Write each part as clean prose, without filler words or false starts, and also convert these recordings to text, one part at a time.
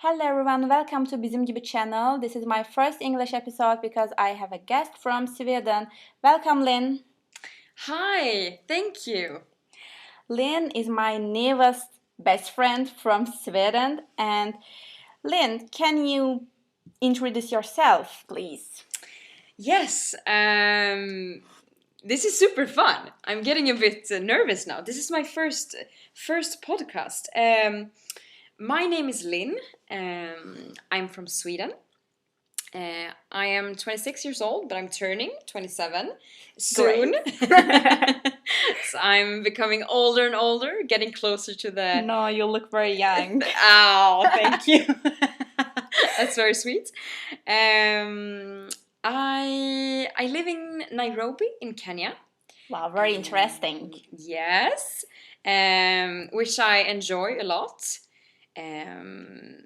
Hello everyone, welcome to Bizim Gibi channel. This is my first English episode because I have a guest from Sweden. Welcome, Lynn. Hi, thank you. Lynn is my newest best friend from Sweden. And Lynn, can you introduce yourself, please? Yes, this is super fun. I'm getting a bit nervous now. This is my first podcast. My name is Lynn. I'm from Sweden. I am 26 years old, but I'm turning 27 soon. So I'm becoming older and older, getting closer to the... No, you look very young. Oh, thank you. That's very sweet. I live in Nairobi in Kenya. Wow, very interesting. Yes, which I enjoy a lot.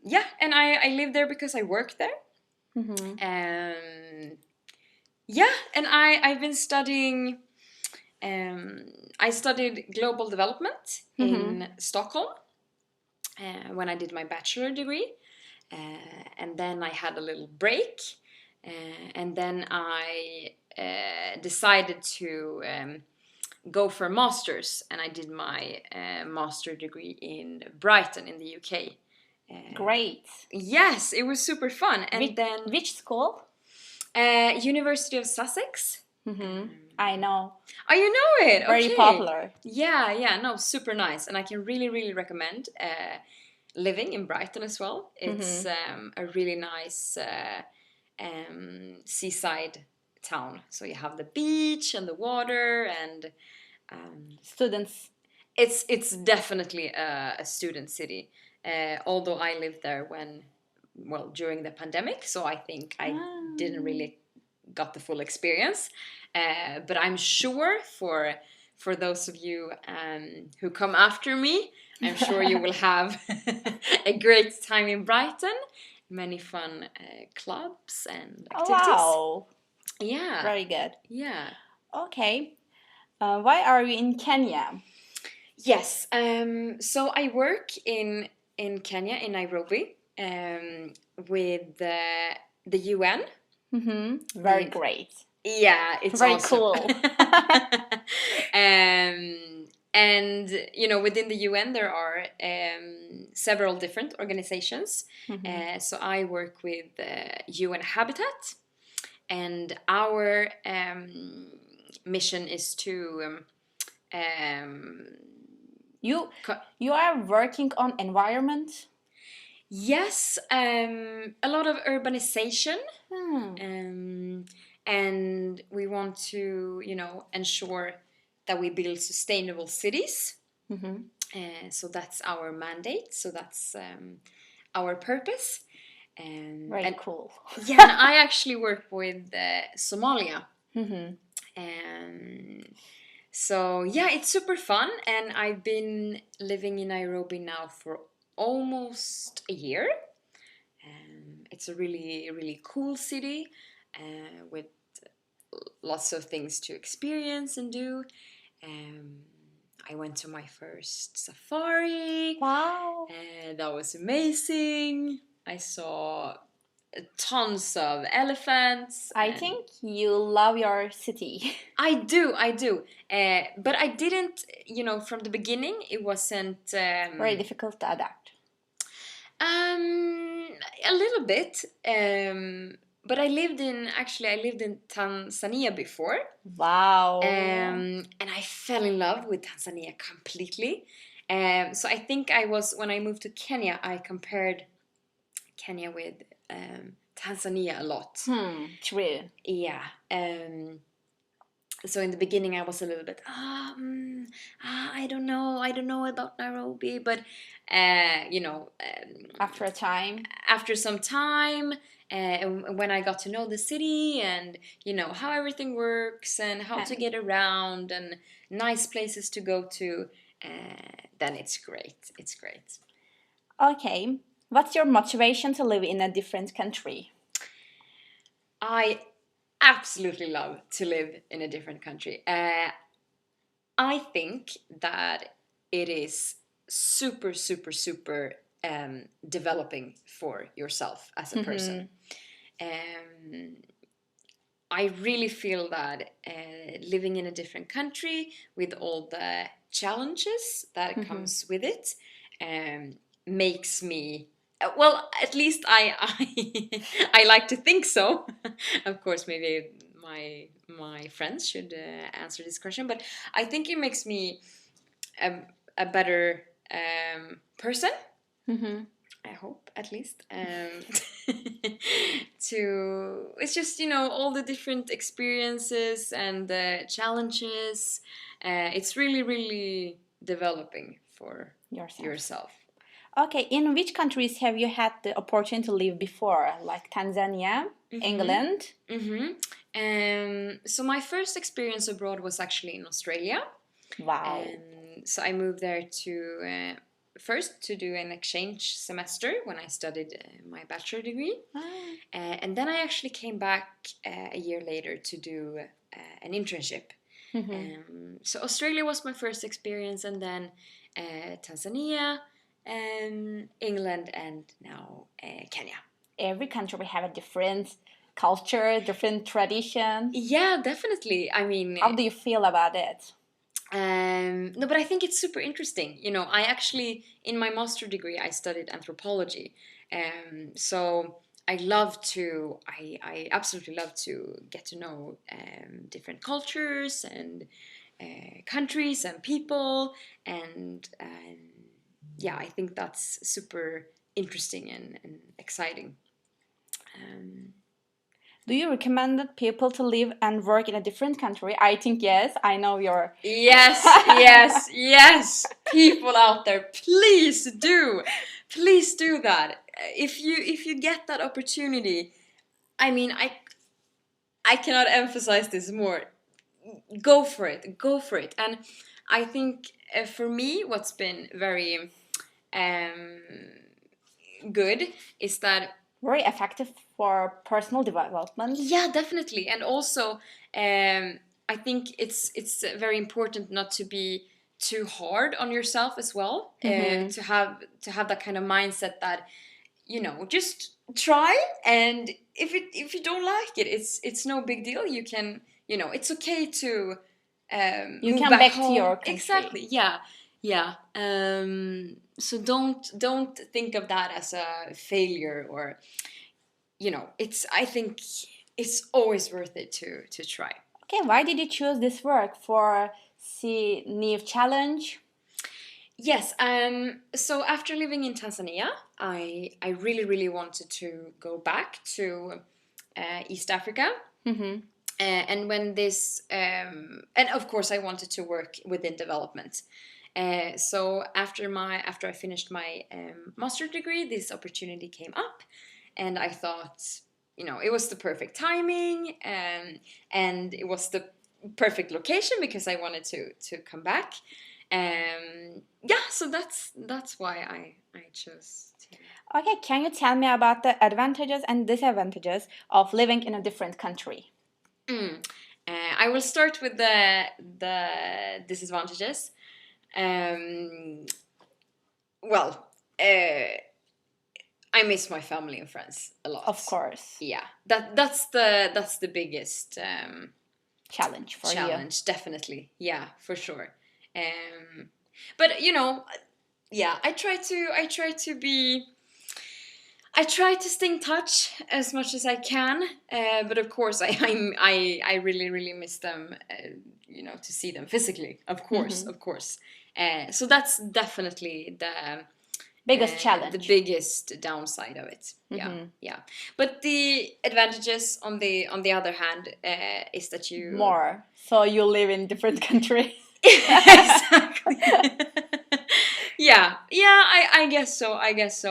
Yeah, and I live there because I work there. Yeah, and I've been studying. I studied global development in Stockholm when I did my bachelor degree, and then I had a little break, and then I decided to go for a master's, and I did my master degree in Brighton in the UK. Great. Yes, it was super fun. And which school? University of Sussex. I know. Oh, you know it? Very okay. popular. Yeah, no, super nice. And I can really recommend living in Brighton as well. It's a really nice seaside town. So you have the beach and the water and... Students. It's definitely a student city. Although I lived there during the pandemic, so I think I didn't really got the full experience. But I'm sure for those of you who come after me, I'm sure you will have a great time in Brighton. Many fun clubs and activities. Wow. Yeah. Very good. Yeah. Okay. Why are you in Kenya? Yes. So I work in Kenya, in Nairobi, with the UN. Very great. Yeah, it's very awesome. Cool. And within the UN there are several different organizations. So I work with UN Habitat, and our mission is to you are working on environment? Yes, a lot of urbanization. And we want to, ensure that we build sustainable cities. So that's our mandate. So that's our purpose. Very cool. Yeah, and I actually work with Somalia. So yeah, it's super fun, and I've been living in Nairobi now for almost a year. It's a really cool city with lots of things to experience and do. I went to my first safari. Wow. That was amazing. I saw tons of elephants. I think you love your city. I do. But I didn't, from the beginning, it wasn't... very difficult to adapt. A little bit. But I lived in Tanzania before. Wow. And I fell in love with Tanzania completely. So I think when I moved to Kenya, I compared Kenya with Tanzania a lot. True. Yeah. So in the beginning I was a little bit, I don't know about Nairobi, but after some time, when I got to know the city and how everything works and how to get around and nice places to go to, then it's great. Okay, what's your motivation to live in a different country? I absolutely love to live in a different country. I think that it is super developing for yourself as a person. I really feel that living in a different country with all the challenges that comes with it makes me well, at least I like to think so. Of course, maybe my friends should answer this question, but I think it makes me a better person. I hope, at least. It's just, all the different experiences and the challenges. It's really, really developing for yourself. Okay, in which countries have you had the opportunity to live before? Like Tanzania, England? So my first experience abroad was actually in Australia. Wow. So I moved there to first to do an exchange semester when I studied my bachelor degree. And then I actually came back a year later to do an internship. So Australia was my first experience, and then Tanzania, England, and now Kenya. Every country will have a different culture, different tradition. Yeah, definitely. I mean, how do you feel about it? No, but I think it's super interesting. I actually, in my master degree, I studied anthropology. So I absolutely love to get to know different cultures and countries and people. And yeah, I think that's super interesting and exciting. Do you recommend people to live and work in a different country? I think yes. I know you're... Yes. People out there, please do that. If you get that opportunity, I mean, I cannot emphasize this more. Go for it. And I think for me, what's been very good is that very effective for personal development. Yeah, definitely. And also, I think it's very important not to be too hard on yourself as well. To have that kind of mindset that just try, and if you don't like it, it's no big deal. You can it's okay to you move come back home. To your country. Exactly. Yeah. So don't think of that as a failure, or I think it's always worth it to try. Okay, why did you choose this work for new challenge? Yes, so after living in Tanzania, I really, really wanted to go back to East Africa. And when this, and of course I wanted to work within development. So after I finished my master degree, this opportunity came up, and I thought, it was the perfect timing, and it was the perfect location because I wanted to come back. So that's why I chose to. Okay, can you tell me about the advantages and disadvantages of living in a different country? I will start with the disadvantages. I miss my family and friends a lot. Of course. Yeah, that's the biggest challenge for you. Challenge, definitely. Yeah, for sure. But I try to stay in touch as much as I can. But of course, I really, really miss them. To see them physically. Of course. So that's definitely the biggest challenge, the biggest downside of it. Yeah. But the advantages, on the other hand, is that you more. So you live in different country. Exactly. Yeah. I guess so.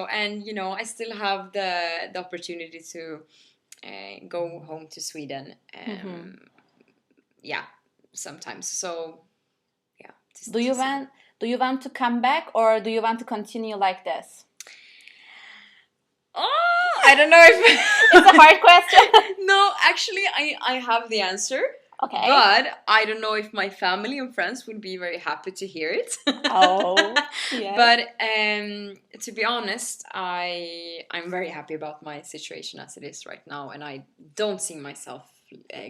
And I still have the opportunity to go home to Sweden. Yeah, sometimes. So yeah. Do you want to come back, or do you want to continue like this? Oh, I don't know if it's a hard question. No, actually, I have the answer. Okay. But I don't know if my family and friends would be very happy to hear it. Oh, yes. But to be honest, I'm very happy about my situation as it is right now, and I don't see myself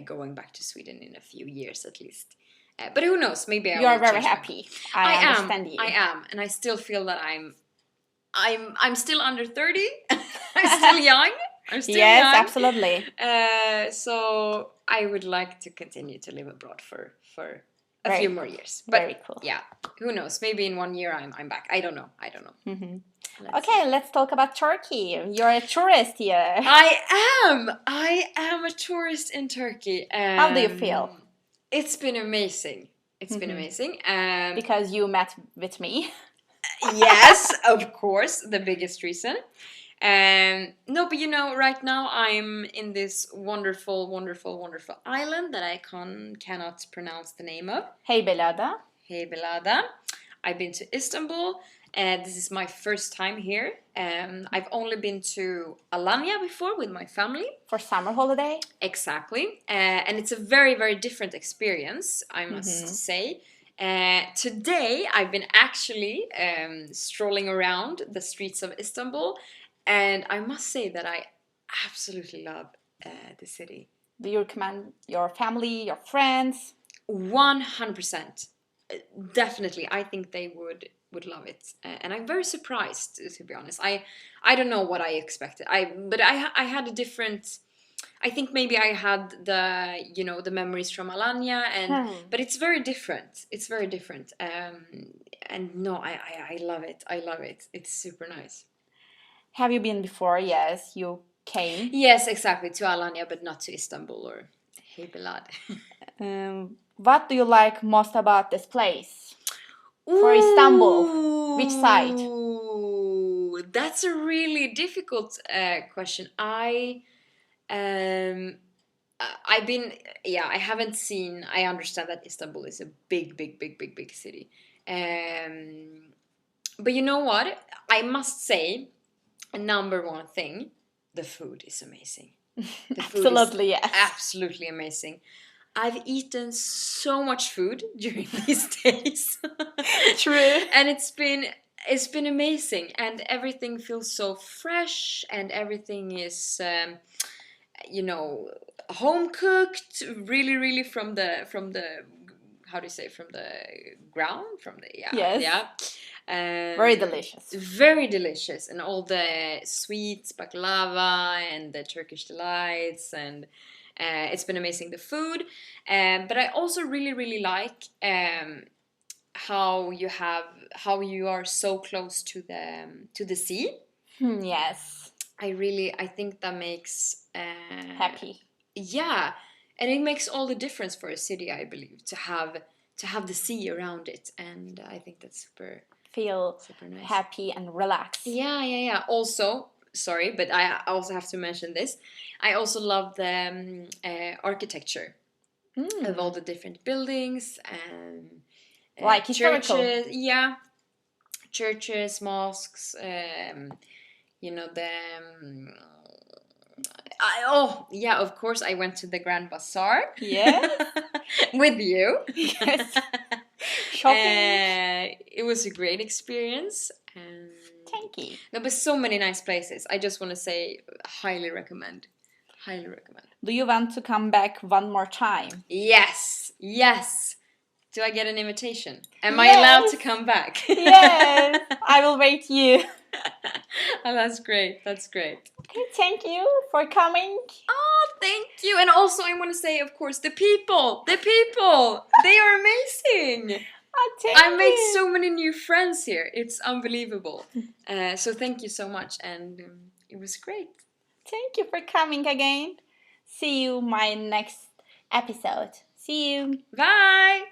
going back to Sweden in a few years at least. But who knows? Maybe I You are will very change my mind. happy. I understand you. I am, and I still feel that I'm still under 30. I'm still young. I'm still Yes, young. absolutely. So I would like to continue to live abroad for a Very few cool. more years. But Very cool. yeah, who knows? Maybe in 1 year I'm back. I don't know. Mhm. Let's see. Okay, let's talk about Turkey. You're a tourist here. I am a tourist in Turkey. How do you feel? It's been amazing. It's been amazing. Because you met with me. Yes, of course, the biggest reason. No, but right now I'm in this wonderful, wonderful, wonderful island that I cannot pronounce the name of. Heybeliada. Heybeliada. I've been to Istanbul, and this is my first time here. I've only been to Alanya before with my family. For summer holiday. Exactly. And it's a very, very different experience, I must say. Today, I've been actually strolling around the streets of Istanbul, and I must say that I absolutely love the city. Do you recommend your family, your friends? 100%. Definitely, I think they would love it, and I'm very surprised, to be honest. I don't know what I expected. But I had a different. I think maybe I had the memories from Alanya, but it's very different. It's very different. And no, I love it. I love it. It's super nice. Have you been before? Yes, you came. Yes, exactly, to Alanya, but not to Istanbul or Heybeliada. What do you like most about this place? For Istanbul, which side? Ooh, that's a really difficult question. I've been, yeah, I haven't seen. I understand that Istanbul is a big, big, big, big, big city. But you know what? I must say, a number one thing, the food is amazing. The food Absolutely, is yes. absolutely amazing. I've eaten so much food during these days. True. And it's been amazing, and everything feels so fresh, and everything is home cooked, really, really from the how do you say, from the ground, from the Yes. yeah. Very delicious. Very delicious, and all the sweets, baklava, and the Turkish delights, and it's been amazing, the food. But I also really, really like how you are so close to the sea. Yes. I think that makes Happy. yeah, and it makes all the difference for a city, I believe, to have the sea around it, and I think that's Feel super nice. happy and relaxed. Yeah. Also, sorry, but I also have to mention this. I also love the architecture of all the different buildings and like historical. churches. Yeah, churches, mosques. Yeah, of course, I went to the Grand Bazaar. Yes. With you. Yes. Shopping. It was a great experience. Thank you. No, but so many nice places. I just want to say, highly recommend. Highly recommend. Do you want to come back one more time? Yes. Do I get an invitation? Am Yes. I allowed to come back? Yes. I will wait you. Oh, that's great. That's great. Okay, thank you for coming. Oh, thank you. And also, I want to say, of course, the people, they are amazing. I made so many new friends here. It's unbelievable. So thank you so much, and it was great. Thank you for coming again. See you my next episode. See you. Bye.